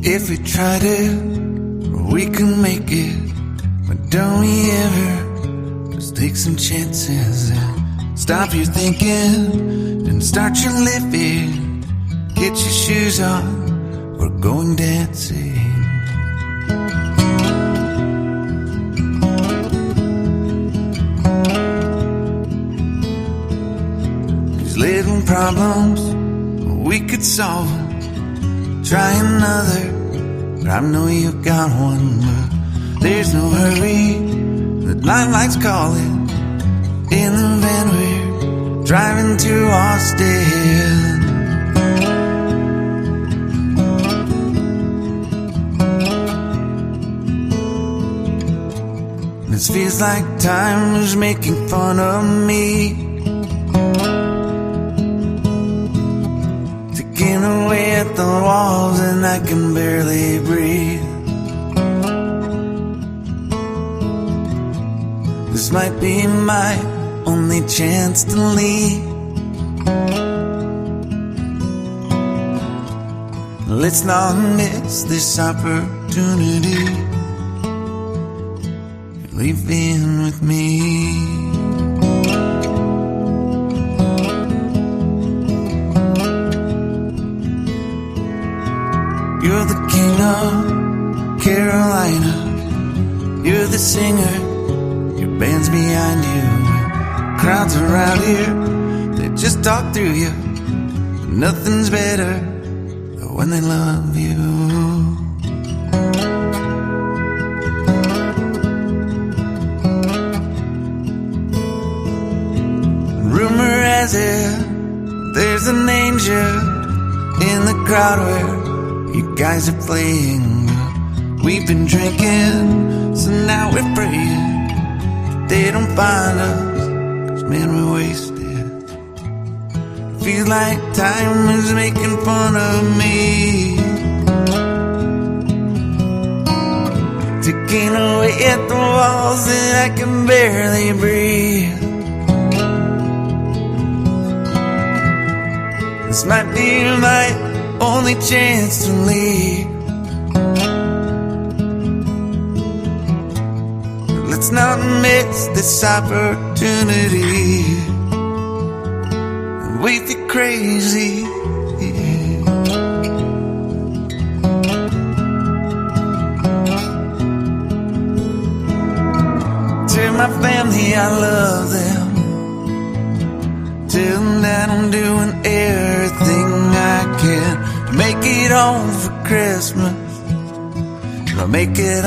If we tried it, we can make it. But don't we ever just take some chances and stop your thinking and start your living. Get your shoes on, we're going dancing. These little problems, we could solve them. Try another, but I know you've got one. But there's no hurry, the nightlight's calling. In the van we're driving to Austin. This feels like time was making fun of me, taking away at the walls and I can barely breathe. This might be my only chance to leave. Let's not miss this opportunity. Leave in with me. You're the king of Carolina. You're the singer, your band's behind you. Crowds around here, they just talk through you. Nothing's better than when they love you. Rumor has it, there's an angel in the crowd where you guys are playing. We've been drinking, so now we're praying they don't find us, 'cause man, we're wasted. Feels like time is making fun of me, taking away at the walls and I can barely breathe. This might be my only chance to leave. Let's not miss this opportunity. We feel crazy. Tell my family I love them. Tell them that I'm doing everything I can to make it home for Christmas. I'll make it